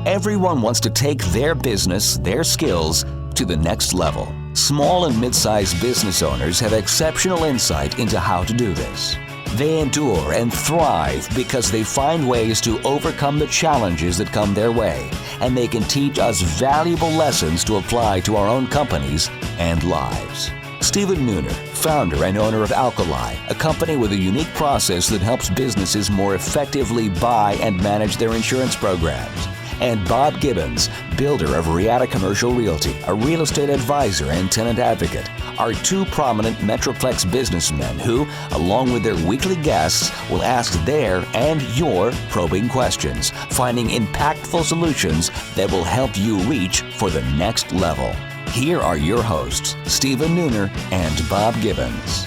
Everyone wants to take their business, their skills, to the next level. Small and mid-sized business owners have exceptional insight into how to do this. They endure and thrive because they find ways to overcome the challenges that come their way, and they can teach us valuable lessons to apply to our own companies and lives. Stephen Nooner, founder and owner of Alkali, a company with a unique process that helps businesses more effectively buy and manage their insurance programs. And Bob Gibbons, builder of Riata Commercial Realty, a real estate advisor and tenant advocate, are two prominent Metroplex businessmen who, along with their weekly guests, will ask their and your probing questions, finding impactful solutions that will help you reach for the next level. Here are your hosts, Stephen Nooner and Bob Gibbons.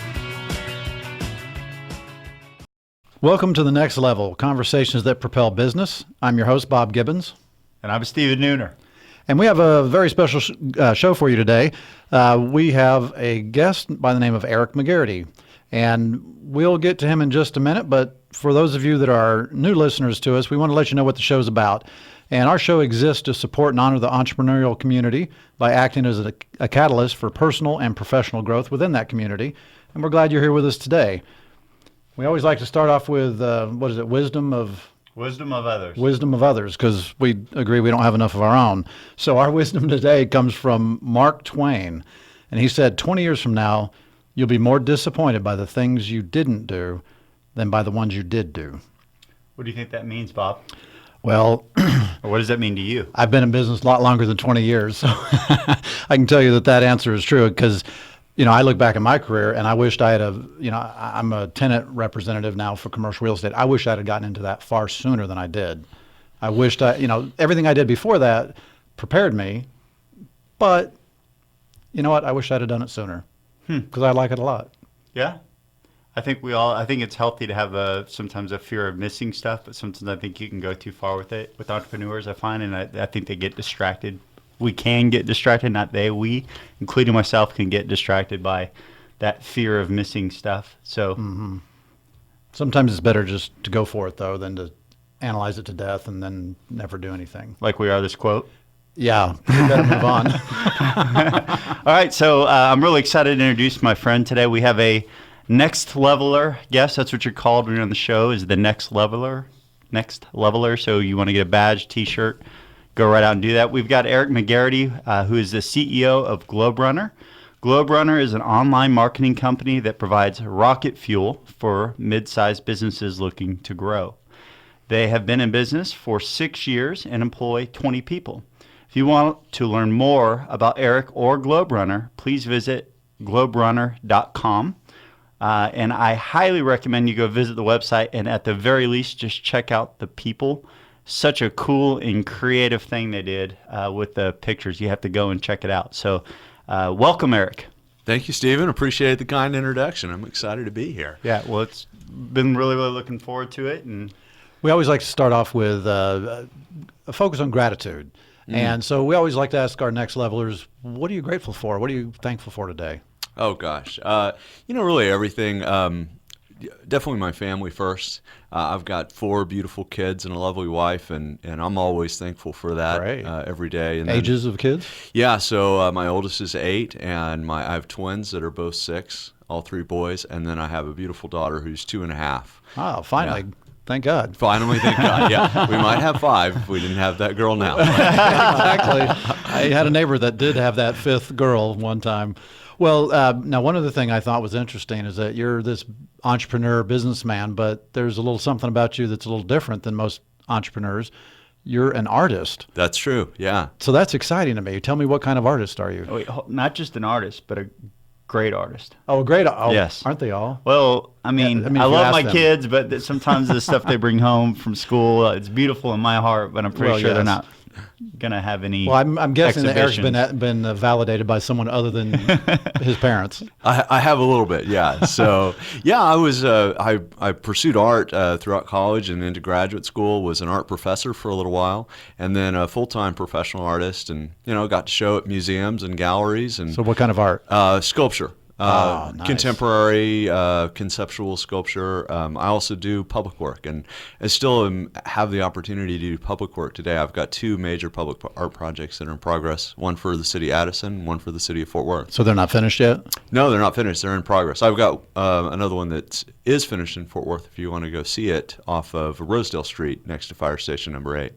Welcome to The Next Level, Conversations that Propel Business. I'm your host, Bob Gibbons. And I'm Stephen Nooner. And we have a very special show for you today. We have a guest by the name of Eric McGehearty. And we'll get to him in just a minute, but for those of you that are new listeners to us, we want to let you know what the show's about. And our show exists to support and honor the entrepreneurial community by acting as a catalyst for personal and professional growth within that community. And we're glad you're here with us today. We always like to start off with, wisdom of others. Wisdom of others, because we agree we don't have enough of our own. So our wisdom today comes from Mark Twain. And he said, 20 years from now, you'll be more disappointed by the things you didn't do than by the ones you did do. What do you think that means, Bob? Well, or what does that mean to you? I've been in business a lot longer than 20 years, so I can tell you that answer is true because, I look back at my career and I wished I had I'm a tenant representative now for commercial real estate. I wish I'd have gotten into that far sooner than I did. I wished everything I did before that prepared me, but you know what? I wish I'd have done it sooner because I like it a lot. Yeah. I think it's healthy to have sometimes a fear of missing stuff, but sometimes I think you can go too far with it. With entrepreneurs, I find, and I think they get distracted. We can get distracted, not they. We, including myself, can get distracted by that fear of missing stuff. So sometimes it's better just to go for it, though, than to analyze it to death and then never do anything. Like we are this quote. Yeah, we better move on. All right, so I'm really excited to introduce my friend today. We have a next leveler. Yes, that's what you're called when you're on the show, is the next leveler. Next leveler. So you want to get a badge, T-shirt, go right out and do that. We've got Eric McGehearty, who is the CEO of GlobeRunner. GlobeRunner is an online marketing company that provides rocket fuel for mid-sized businesses looking to grow. They have been in business for 6 years and employ 20 people. If you want to learn more about Eric or GlobeRunner, please visit globerunner.com. And I highly recommend you go visit the website and at the very least just check out the people. Such a cool and creative thing they did with the pictures. You have to go and check it out. So welcome, Eric. Thank you, Stephen. Appreciate the kind introduction. I'm excited to be here. Yeah, well, it's been really, really looking forward to it. And we always like to start off with a focus on gratitude. And so we always like to ask our next levelers, what are you grateful for? What are you thankful for today? Oh, gosh. Really everything. Definitely my family first. I've got 4 beautiful kids and a lovely wife, and I'm always thankful for that every day. And ages of kids? Yeah, so my oldest is 8, and I have twins that are both 6, all 3 boys, and then I have a beautiful daughter who's 2.5. Oh, finally. Yeah. Thank God. Finally, thank God. Yeah, we might have 5 if we didn't have that girl now. Exactly. I had a neighbor that did have that 5th girl one time. Well, now one other thing I thought was interesting is that you're this entrepreneur, businessman, but there's a little something about you that's a little different than most entrepreneurs. You're an artist. That's true, yeah. So that's exciting to me. Tell me, what kind of artist are you? wait, not just an artist, but a great artist. Oh, great. Oh, yes. Aren't they all? Well, I I love my kids, but sometimes the stuff they bring home from school, it's beautiful in my heart, but I'm pretty sure they're not going to have any. Well, I'm guessing that Eric's been validated by someone other than his parents. I have a little bit, yeah. So, yeah, I pursued art throughout college and into graduate school, was an art professor for a little while, and then a full-time professional artist, and, got to show at museums and galleries. And so what kind of art? Sculpture. Nice. Contemporary, conceptual sculpture. I also do public work, and I still have the opportunity to do public work today. I've got 2 major public art projects that are in progress, one for the city of Addison, one for the city of Fort Worth. So they're not finished yet? No, they're not finished. They're in progress. I've got another one that is finished in Fort Worth if you want to go see it, off of Rosedale Street next to Fire Station number 8.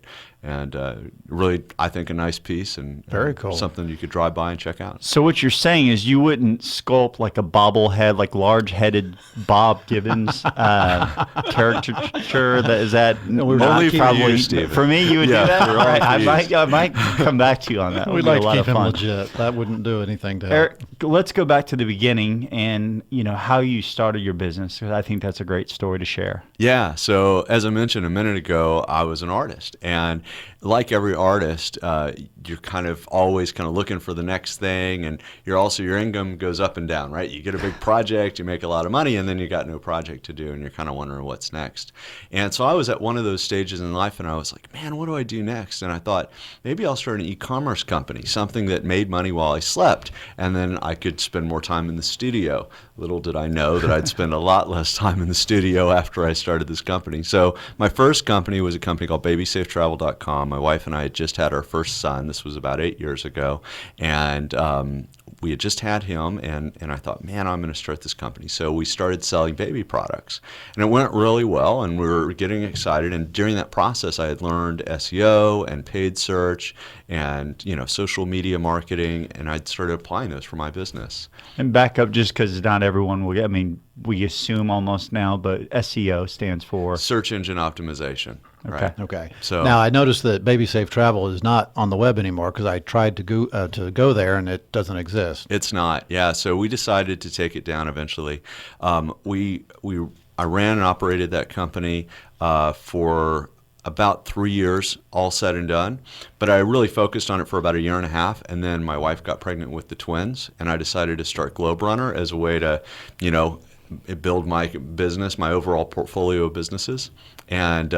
And really, I think, a nice piece and Very cool. Something you could drive by and check out. So what you're saying is you wouldn't sculpt like a bobblehead, like large-headed Bob Gibbons caricature. Only for you, Stephen. For me, you would do that. for All right, all for you. I might come back to you on that. We'd It'll like be to a lot keep of him fun. legit. That wouldn't do anything to help. Eric, let's go back to the beginning and how you started your business, because I think that's a great story to share. Yeah. So as I mentioned a minute ago, I was an artist, and like every artist, you're kind of always looking for the next thing, and your income goes up and down, right? You get a big project, you make a lot of money, and then you got no project to do, and you're kind of wondering what's next. And so I was at one of those stages in life, and I was like, man, what do I do next? And I thought, maybe I'll start an e-commerce company, something that made money while I slept, and then I could spend more time in the studio. Little did I know that I'd spend a lot less time in the studio after I started this company. So my first company was a company called babysafetravel.com. My wife and I had just had our first son. This was about 8 years ago. And we had just had him, and I thought, man, I'm going to start this company. So we started selling baby products. And it went really well, and we were getting excited. And during that process, I had learned SEO and paid search and social media marketing, and I'd started applying those for my business. And back up, just because not everyone will get, we assume almost now, but SEO stands for? Search engine optimization. Right? Okay. So now I noticed that Baby Safe Travel is not on the web anymore, because I tried to go there and it doesn't exist. It's not. Yeah. So we decided to take it down eventually. I ran and operated that company for about 3 years, all said and done. But I really focused on it for about a year and a half, and then my wife got pregnant with the twins, and I decided to start Globe Runner as a way to, build my business, my overall portfolio of businesses, and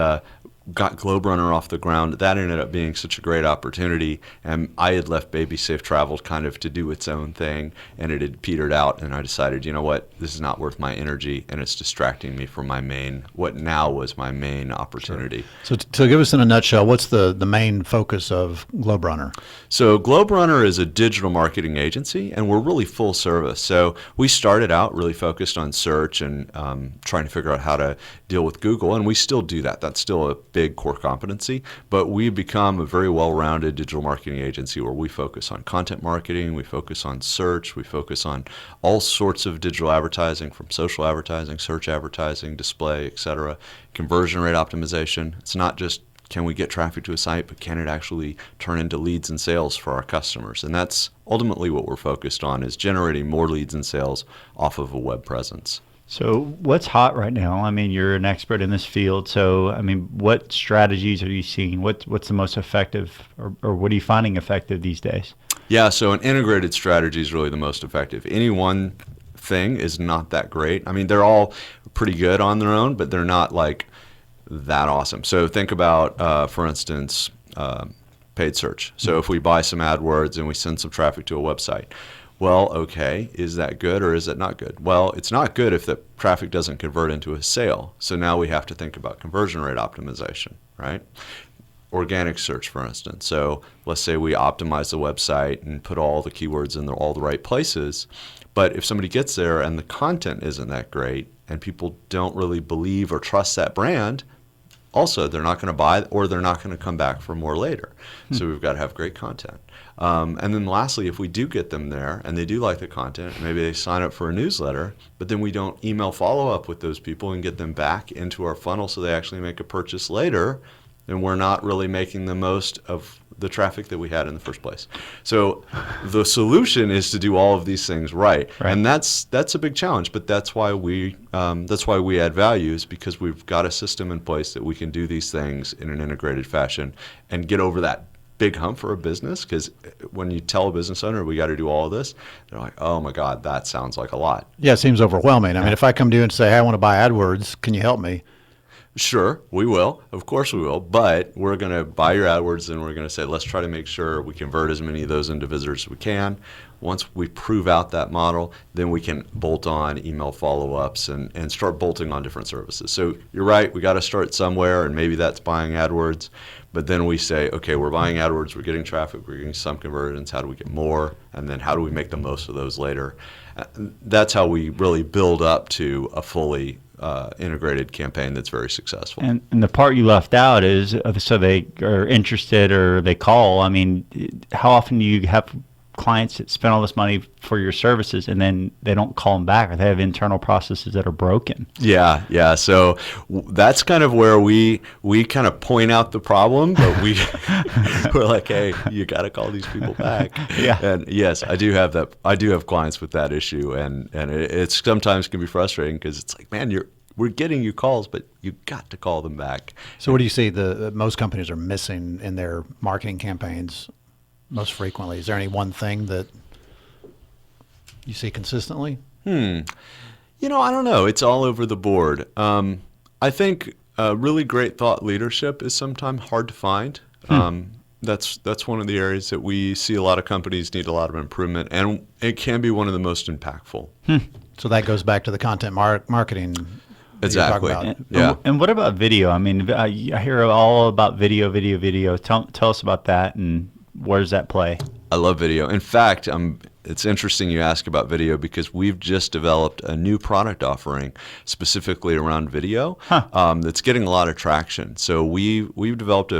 got Globe Runner off the ground. That ended up being such a great opportunity, and I had left Baby Safe Travel kind of to do its own thing, and it had petered out, and I decided, you know what, this is not worth my energy, and it's distracting me from what now was my main opportunity. Sure. So to give us in a nutshell, what's the main focus of Globe Runner? So Globe Runner is a digital marketing agency, and we're really full service. So we started out really focused on search and trying to figure out how to deal with Google, and we still do that. That's still a big core competency, but we've become a very well-rounded digital marketing agency where we focus on content marketing, we focus on search, we focus on all sorts of digital advertising, from social advertising, search advertising, display, etc., conversion rate optimization. It's not just can we get traffic to a site, but can it actually turn into leads and sales for our customers? And that's ultimately what we're focused on, is generating more leads and sales off of a web presence. So what's hot right now? You're an expert in this field. So, what strategies are you seeing? What's the most effective, or what are you finding effective these days? Yeah, so an integrated strategy is really the most effective. Any one thing is not that great. They're all pretty good on their own, but they're not like that awesome. So think about, for instance, paid search. So if we buy some AdWords and we send some traffic to a website, well, okay, is that good or is it not good? Well, it's not good if the traffic doesn't convert into a sale. So now we have to think about conversion rate optimization, right? Organic search, for instance. So let's say we optimize the website and put all the keywords in all the right places, but if somebody gets there and the content isn't that great and people don't really believe or trust that brand, also they're not going to buy, or they're not going to come back for more later. So we've got to have great content. And then lastly, if we do get them there and they do like the content, maybe they sign up for a newsletter, but then we don't email follow-up with those people and get them back into our funnel so they actually make a purchase later, then we're not really making the most of the traffic that we had in the first place. So the solution is to do all of these things right. And that's a big challenge, but that's why we add value, is because we've got a system in place that we can do these things in an integrated fashion and get over that big hump for a business. Because when you tell a business owner we got to do all of this, they're like, oh my God, that sounds like a lot. Yeah, it seems overwhelming. If I come to you and say, hey, I want to buy AdWords, can you help me? Sure, we will. Of course we will. But we're going to buy your AdWords and we're going to say, let's try to make sure we convert as many of those into visitors as we can. Once we prove out that model, then we can bolt on email follow-ups and start bolting on different services. So you're right, we got to start somewhere, and maybe that's buying AdWords. But then we say, okay, we're buying AdWords, we're getting traffic, we're getting some conversions, how do we get more? And then how do we make the most of those later? That's how we really build up to a fully integrated campaign that's very successful. And the part you left out is, so they are interested or they call. I mean, how often do you have clients that spend all this money for your services and then they don't call them back, or they have internal processes that are broken? Yeah. So that's kind of where we kind of point out the problem, but we're like, hey, you got to call these people back. Yeah. And yes, I do have that. I do have clients with that issue, and it's sometimes can be frustrating because it's like, man, we're getting you calls, but you got to call them back. So what do you see most companies are missing in their marketing campaigns most frequently? Is there any one thing that you see consistently? I don't know. It's all over the board. I think really great thought leadership is sometimes hard to find. That's one of the areas that we see a lot of companies need a lot of improvement, and it can be one of the most impactful. So that goes back to the content marketing. Exactly. Yeah. And what about video? I mean, I hear all about video. Tell us about that, and where does that play? I love video. In fact, it's interesting you ask about video because we've just developed a new product offering specifically around video that's getting a lot of traction. So we've developed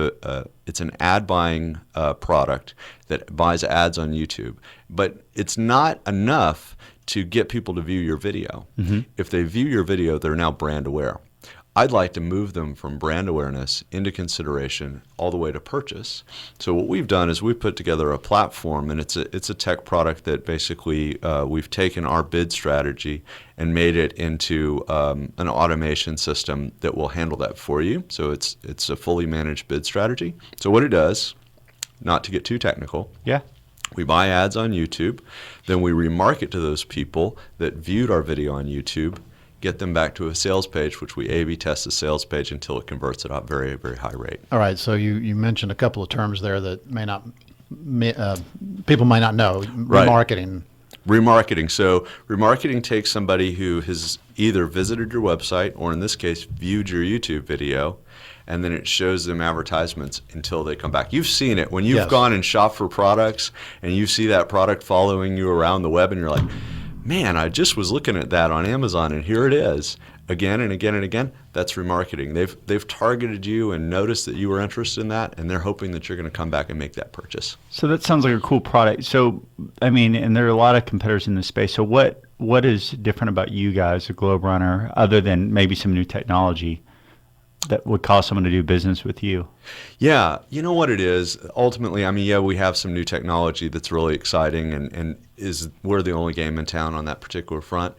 it's an ad buying product that buys ads on YouTube, but it's not enough to get people to view your video. If they view your video, they're now brand aware. I'd like to move them from brand awareness into consideration all the way to purchase. So what we've done is we've put together a platform, and it's a tech product that basically we've taken our bid strategy and made it into an automation system that will handle that for you. So it's a fully managed bid strategy. So what it does, not to get too technical, we buy ads on YouTube, then we remarket to those people that viewed our video on YouTube, get them back to a sales page, which we A/B test the sales page until it converts at a very, very high rate. All right. So you mentioned a couple of terms there that people might not know. Right. Remarketing. So remarketing takes somebody who has either visited your website or, in this case, viewed your YouTube video, and then it shows them advertisements until they come back. You've seen it. When you've gone and shopped for products and you see that product following you around the web and you're like, man, I just was looking at that on Amazon and here it is. Again and again and again, that's remarketing. They've targeted you and noticed that you were interested in that, and they're hoping that you're going to come back and make that purchase. So that sounds like a cool product. So, I mean, and there are a lot of competitors in this space. So what is different about you guys, the Globe Runner, other than maybe some new technology that would cause someone to do business with you? Yeah, you know what it is? Ultimately, I mean, we have some new technology that's really exciting, and we're the only game in town on that particular front.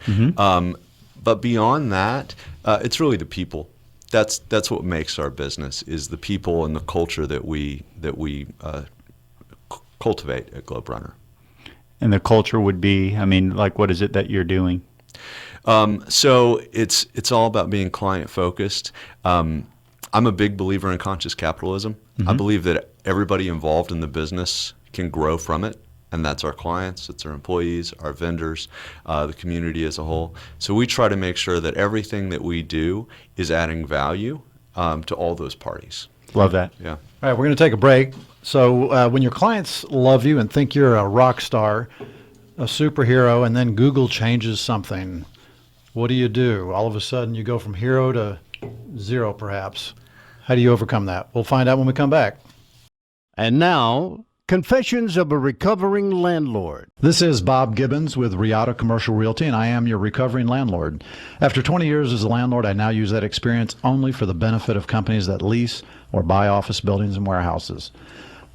But beyond that, it's really the people. That's what makes our business, is the people and the culture that we cultivate at Globe Runner. And the culture would be, I mean, like, what is it that you're doing? So it's all about being client focused. I'm a big believer in conscious capitalism. I believe that everybody involved in the business can grow from it, and that's our clients, it's our employees, our vendors, the community as a whole. So we try to make sure that everything that we do is adding value to all those parties. Love that. Yeah. All right, we're going to take a break. So when your clients love you and think you're a rock star, a superhero, and then Google changes something, what do? All of a sudden you go from hero to zero, perhaps. How do you overcome that? We'll find out when we come back. And now, Confessions of a Recovering Landlord. This is Bob Gibbons with Riata Commercial Realty, and I am your recovering landlord. After 20 years as a landlord, I now use that experience only for the benefit of companies that lease or buy office buildings and warehouses.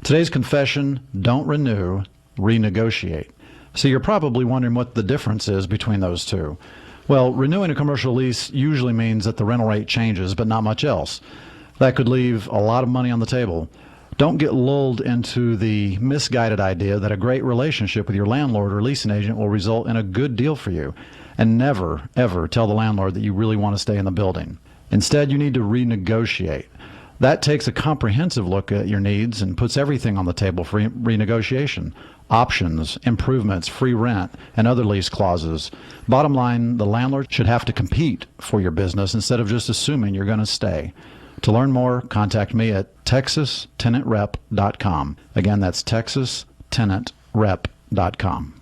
Today's confession: don't renew, renegotiate. So you're probably wondering what the difference is between those two. Well, renewing a commercial lease usually means that the rental rate changes, but not much else. That could leave a lot of money on the table. Don't get lulled into the misguided idea that a great relationship with your landlord or leasing agent will result in a good deal for you. And never, ever tell the landlord that you really want to stay in the building. Instead, you need to renegotiate. That takes a comprehensive look at your needs and puts everything on the table for renegotiation. Options, improvements, free rent, and other lease clauses. Bottom line, the landlord should have to compete for your business instead of just assuming you're going to stay. To learn more, contact me at texastenantrep.com. Again, that's texastenantrep.com.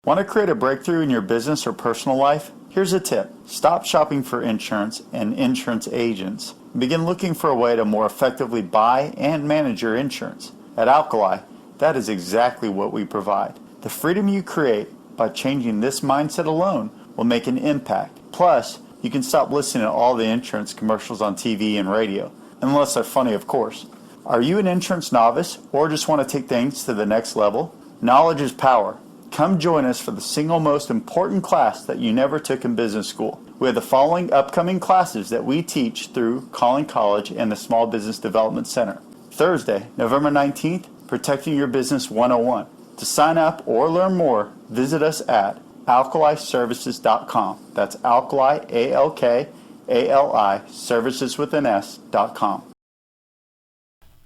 Want to create a breakthrough in your business or personal life? Here's a tip. Stop shopping for insurance and insurance agents. Begin looking for a way to more effectively buy and manage your insurance. At Alkali, that is exactly what we provide. The freedom you create by changing this mindset alone will make an impact. Plus, you can stop listening to all the insurance commercials on TV and radio, unless they're funny, of course. Are you an insurance novice or just want to take things to the next level? Knowledge is power. Come join us for the single most important class that you never took in business school. We have the following upcoming classes that we teach through Collin College and the Small Business Development Center. Thursday, November 19th, Protecting Your Business 101. To sign up or learn more, visit us at alkaliservices.com. That's alkali, A-L-K-A-L-I, services with an S.com.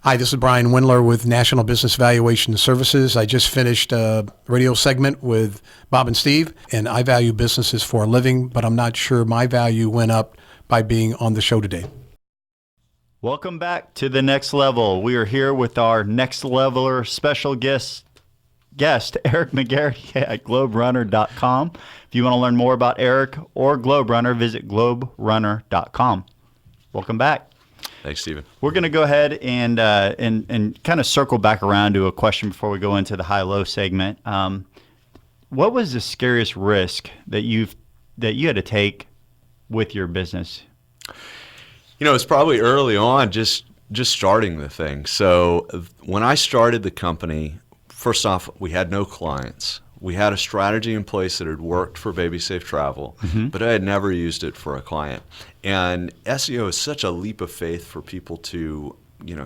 Hi, this is Brian Windler with National Business Valuation Services. I just finished a radio segment with Bob and Steve, and I value businesses for a living, but I'm not sure my value went up by being on the show today. Welcome back to The Next Level. We are here with our Next Leveler special guest Eric McGehearty at globerunner.com. If you want to learn more about Eric or Globe Runner, visit globerunner.com. Welcome back. Thanks, Stephen. We're going to go ahead and kind of circle back around to a question before we go into the high-low segment. What was the scariest risk that you had to take with your business? It's probably early on, just starting the thing. So when I started the company, first off, we had no clients. We had a strategy in place that had worked for Baby Safe Travel, but I had never used it for a client. And SEO is such a leap of faith for people to,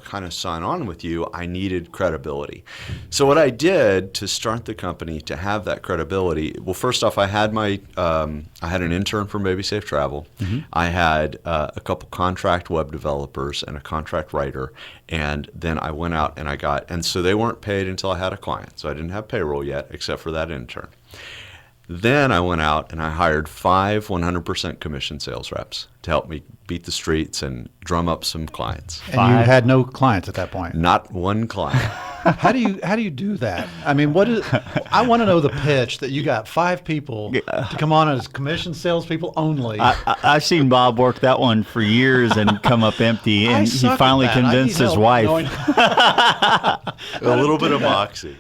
kind of sign on with you. I needed credibility. So what I did to start the company to have that credibility, well, first off, I had an intern from Baby Safe Travel. I had a couple contract web developers and a contract writer. And then I went out and so they weren't paid until I had a client. So I didn't have payroll yet, except for that intern. Then I went out and I hired 5 100% commission sales reps to help me beat the streets and drum up some clients. And you had no clients at that point? Not one client. How do you do that? I mean, I want to know the pitch that you got 5 people to come on as commission salespeople only. I've seen Bob work that one for years and come up empty, and he finally convinced his wife. A little bit of moxie.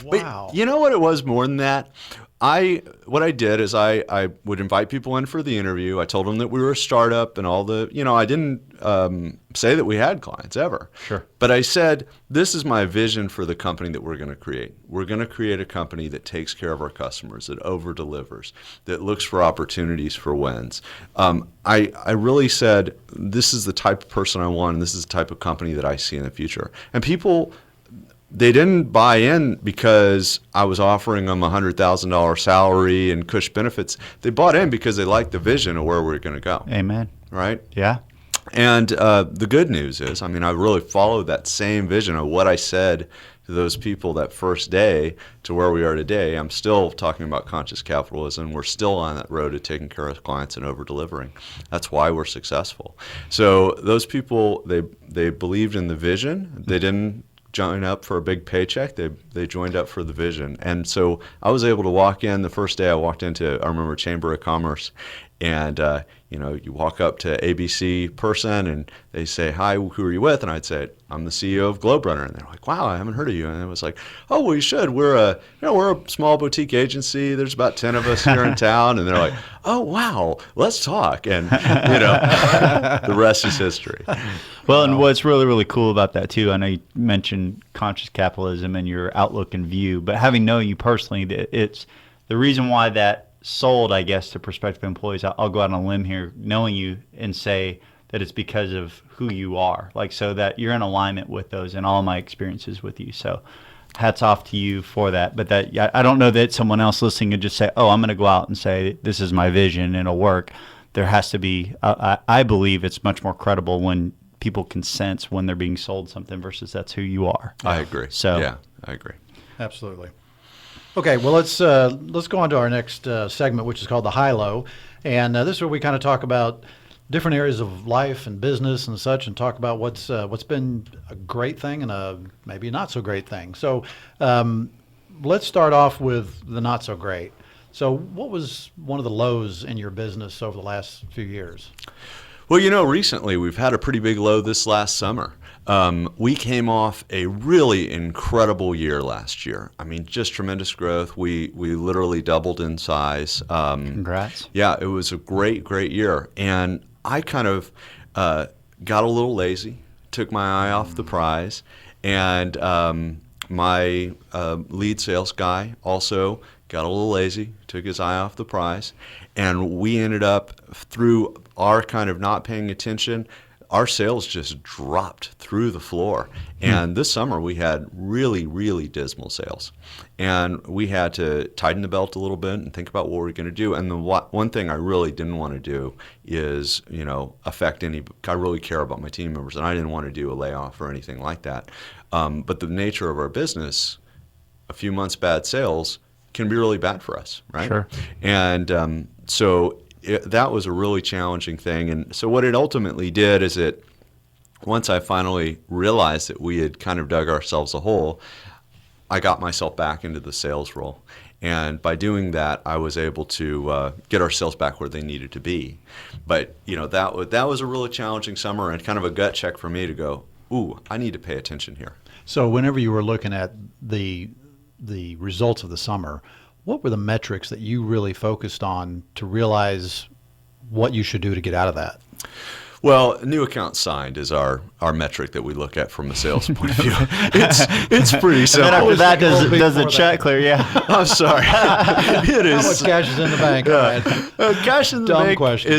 Wow. But you know what it was more than that? What I did is I would invite people in for the interview. I told them that we were a startup and all the, I didn't say that we had clients ever. Sure. But I said, this is my vision for the company that we're going to create. We're going to create a company that takes care of our customers, that over-delivers, that looks for opportunities for wins. I really said, this is the type of person I want, and this is the type of company that I see in the future. And people, they didn't buy in because I was offering them a $100,000 salary and cush benefits. They bought in because they liked the vision of where we're going to go. Amen. Right? Yeah. And the good news is, I really followed that same vision of what I said to those people that first day to where we are today. I'm still talking about conscious capitalism. We're still on that road to taking care of clients and over-delivering. That's why we're successful. So those people, they believed in the vision. They didn't join up for a big paycheck. They joined up for the vision. And so I was able to walk in. The first day I walked into, I remember, Chamber of Commerce, and you walk up to ABC person and they say, hi, who are you with? And I'd say, I'm the CEO of Globe Runner. And they're like, wow, I haven't heard of you. And it was like, oh, well, you should. We're a small boutique agency. There's about 10 of us here in town. And they're like, oh, wow, let's talk. And, the rest is history. Well, and what's really, really cool about that, too, I know you mentioned conscious capitalism and your outlook and view, but having known you personally, it's the reason why that sold, I guess, to prospective employees. I'll go out on a limb here, knowing you, and say that it's because of who you are, so that you're in alignment with those and all my experiences with you. So hats off to you for that. But I don't know that someone else listening could just say, oh, I'm going to go out and say, this is my vision and it'll work. there has to be, I believe it's much more credible when people can sense when they're being sold something versus that's who you are. I agree. So yeah, I agree. Absolutely. Okay, well, let's go on to our next segment, which is called the high-low. And this is where we kind of talk about different areas of life and business and such, and talk about what's been a great thing and a maybe not so great thing. So let's start off with the not so great. So what was one of the lows in your business over the last few years? Well, recently we've had a pretty big low this last summer. We came off a really incredible year last year. I mean, just tremendous growth. We literally doubled in size. Congrats. Yeah, it was a great, great year. And I kind of got a little lazy, took my eye off the prize, and my lead sales guy also got a little lazy, took his eye off the prize, and we ended up, through our kind of not paying attention, our sales just dropped through the floor. And this summer we had really, really dismal sales. And we had to tighten the belt a little bit and think about what we're going to do. And the one thing I really didn't want to do is, affect any, I really care about my team members, and I didn't want to do a layoff or anything like that. But the nature of our business, a few months bad sales can be really bad for us, right? Sure. And so that was a really challenging thing. And so what it ultimately did is once I finally realized that we had kind of dug ourselves a hole, I got myself back into the sales role. And by doing that, I was able to get our sales back where they needed to be. But, that was a really challenging summer and kind of a gut check for me to go, ooh, I need to pay attention here. So whenever you were looking at the results of the summer, what were the metrics that you really focused on to realize what you should do to get out of that? Well, new account signed is our metric that we look at from a sales point of view. It's pretty simple. And then after that, does the check clear? Yeah. I'm sorry. It is. How much cash is in the bank? Cash in the Dumb bank question.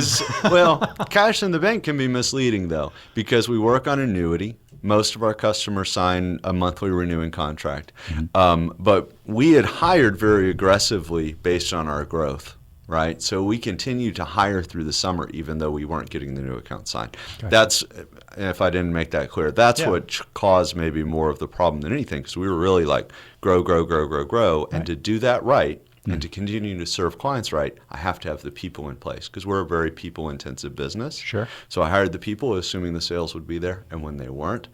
Cash in the bank can be misleading, though, because we work on annuity. Most of our customers sign a monthly renewing contract. But we had hired very aggressively based on our growth, right? So we continued to hire through the summer even though we weren't getting the new account signed. Gotcha. That's, if I didn't make that clear, that's what caused maybe more of the problem than anything, because we were really like grow. Right. And to do that right, and to continue to serve clients right, I have to have the people in place, because we're a very people-intensive business. Sure. So I hired the people assuming the sales would be there, and when they weren't,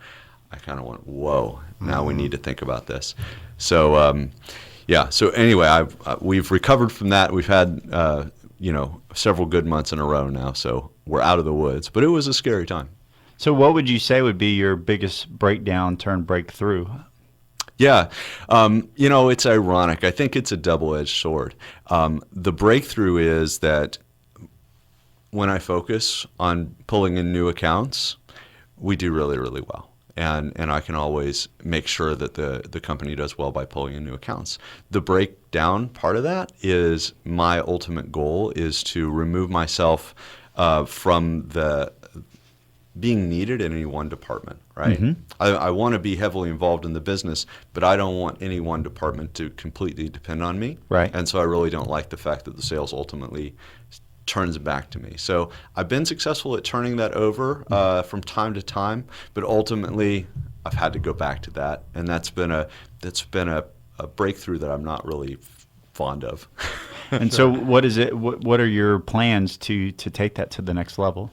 I kind of went, whoa, now we need to think about this. So, so anyway, we've recovered from that. We've had, several good months in a row now, so we're out of the woods. But it was a scary time. So what would you say would be your biggest breakdown turn breakthrough? Yeah. It's ironic. I think it's a double-edged sword. The breakthrough is that when I focus on pulling in new accounts, we do really, really well. And I can always make sure that the company does well by pulling in new accounts. The breakdown part of that is my ultimate goal is to remove myself from the being needed in any one department, right? Mm-hmm. I want to be heavily involved in the business, but I don't want any one department to completely depend on me. Right. And so I really don't like the fact that the sales ultimately turns back to me. So I've been successful at turning that over from time to time, but ultimately I've had to go back to that, and that's been a breakthrough that I'm not really fond of. And so what is it? What are your plans to take that to the next level?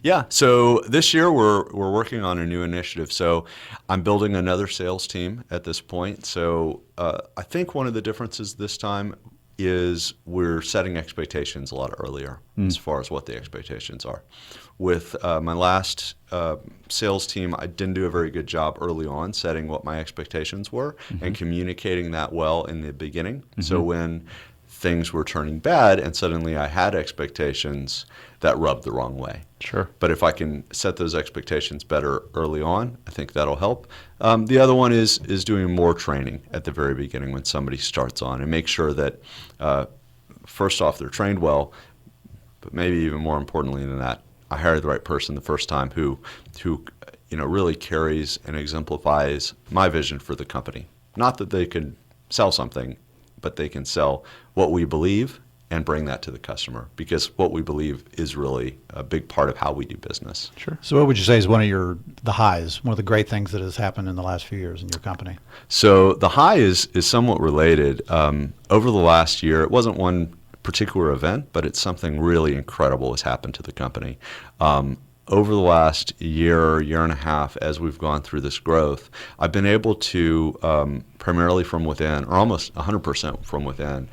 Yeah, so this year we're working on a new initiative. So I'm building another sales team at this point. So I think one of the differences this time is we're setting expectations a lot earlier as far as what the expectations are. With my last sales team, I didn't do a very good job early on setting what my expectations were and communicating that well in the beginning. So when things were turning bad and suddenly I had expectations, that rubbed the wrong way. Sure. But if I can set those expectations better early on, I think that'll help. The other one is doing more training at the very beginning when somebody starts on, and make sure that first off they're trained well, but maybe even more importantly than that, I hired the right person the first time who really carries and exemplifies my vision for the company. Not that they can sell something, but they can sell what we believe and bring that to the customer, because what we believe is really a big part of how we do business. Sure. So what would you say is one of the highs, one of the great things that has happened in the last few years in your company? So the high is somewhat related. Over the last year, it wasn't one particular event, but it's something really incredible has happened to the company. Over the last year and a half, as we've gone through this growth, I've been able to, primarily from within, or almost 100% from within,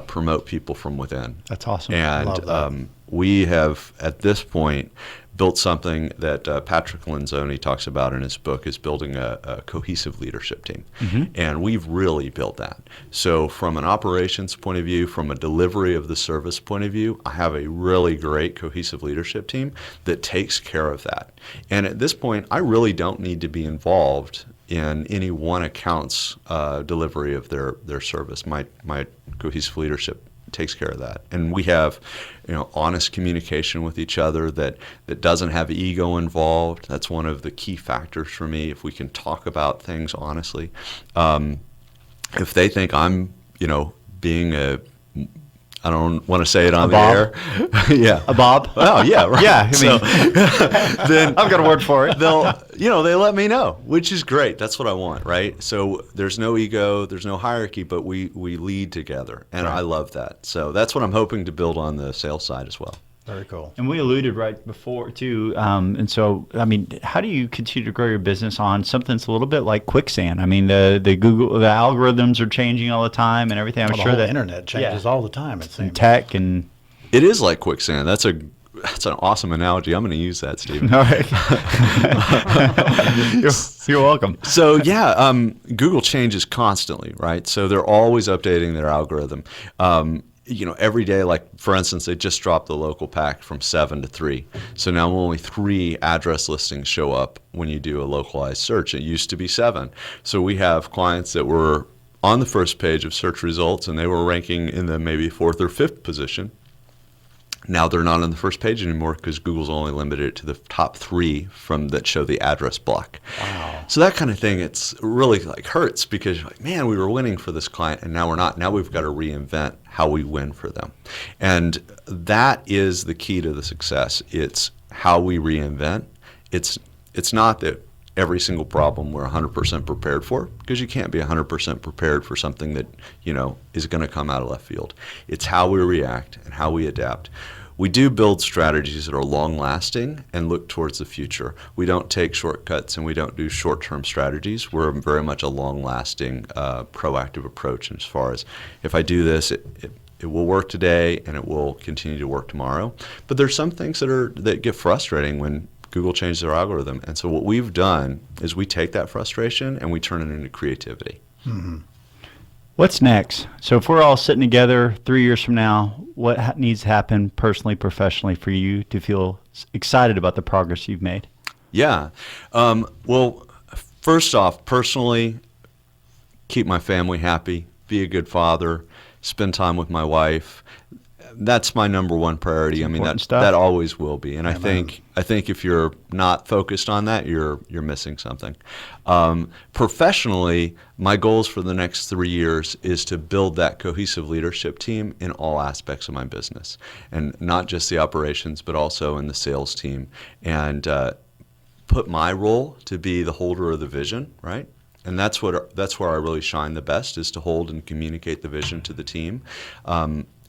promote people from within. That's awesome. And Love that. we have, at this point, built something that Patrick Lenzoni talks about in his book, is building a cohesive leadership team. And we've really built that. So from an operations point of view, from a delivery of the service point of view, I have a really great cohesive leadership team that takes care of that. And at this point, I really don't need to be involved in any one account's delivery of their service. My cohesive leadership takes care of that, and we have, honest communication with each other that doesn't have ego involved. That's one of the key factors for me. If we can talk about things honestly, if they think I'm, being I don't want to say it on the air. Yeah. A Bob? Oh, yeah, right. Yeah, Then I've got a word for it. they let me know, which is great. That's what I want, right? So there's no ego, there's no hierarchy, but we lead together, and I love that. So that's what I'm hoping to build on the sales side as well. Very cool. And we alluded right before too. And so, how do you continue to grow your business on something that's a little bit like quicksand? The Google, the algorithms are changing all the time and everything. I'm Well, sure the that whole internet changes all the time, it seems. tech and It is like quicksand. That's an awesome analogy. I'm going to use that, Stephen. all right. You're welcome. So yeah, Google changes constantly, right? So they're always updating their algorithm. Every day, like for instance, they just dropped the local pack from 7 to 3. So now only 3 address listings show up when you do a localized search. It used to be 7. So we have clients that were on the first page of search results and they were ranking in the maybe 4th or 5th position. Now they're not on the first page anymore because Google's only limited it to the top 3 that show the address block. Wow. So that kind of thing, it's really hurts because you're like, man, we were winning for this client and now we're not. Now we've got to reinvent how we win for them. And that is the key to the success. It's how we reinvent. It's not that every single problem we're 100% prepared for, because you can't be 100% prepared for something that, is going to come out of left field. It's how we react and how we adapt. We do build strategies that are long-lasting and look towards the future. We don't take shortcuts and we don't do short-term strategies. We're very much a long-lasting, proactive approach as far as if I do this, it will work today and it will continue to work tomorrow. But there's some things that get frustrating when Google changes their algorithm. And so what we've done is we take that frustration and we turn it into creativity. Mm-hmm. What's next? So if we're all sitting together 3 years from now, what needs to happen personally, professionally for you to feel excited about the progress you've made? Yeah. Well, first off, personally, keep my family happy, be a good father, spend time with my wife. That's my number one priority. That always will be. And I think if you're not focused on that, you're missing something. Professionally, my goals for the next 3 years is to build that cohesive leadership team in all aspects of my business, and not just the operations, but also in the sales team, and put my role to be the holder of the vision, right? And that's where I really shine the best, is to hold and communicate the vision to the team.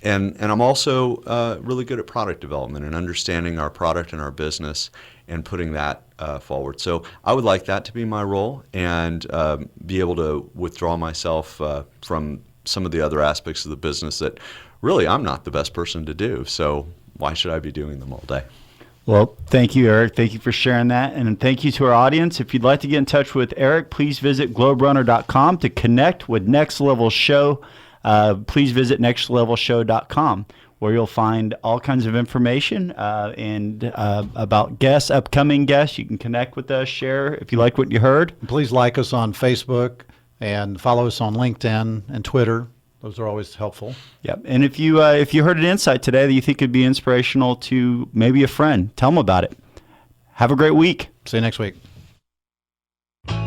And I'm also really good at product development and understanding our product and our business and putting that forward. So I would like that to be my role, and be able to withdraw myself from some of the other aspects of the business that really I'm not the best person to do. So why should I be doing them all day? Well, thank you, Eric. Thank you for sharing that. And thank you to our audience. If you'd like to get in touch with Eric, please visit globerunner.com to connect with Next Level Show. Please visit nextlevelshow.com, where you'll find all kinds of information and about guests, upcoming guests. You can connect with us, share if you like what you heard. Please like us on Facebook and follow us on LinkedIn and Twitter. Those are always helpful. Yep. And if you heard an insight today that you think could be inspirational to maybe a friend, tell them about it. Have a great week. See you next week.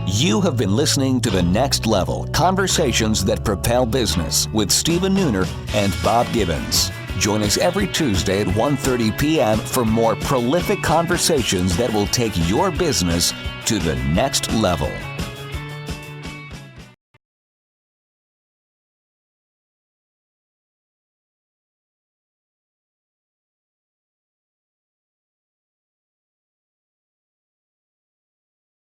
You have been listening to The Next Level, Conversations that Propel Business with Stephen Nooner and Bob Gibbons. Join us every Tuesday at 1:30 p.m. for more prolific conversations that will take your business to the next level.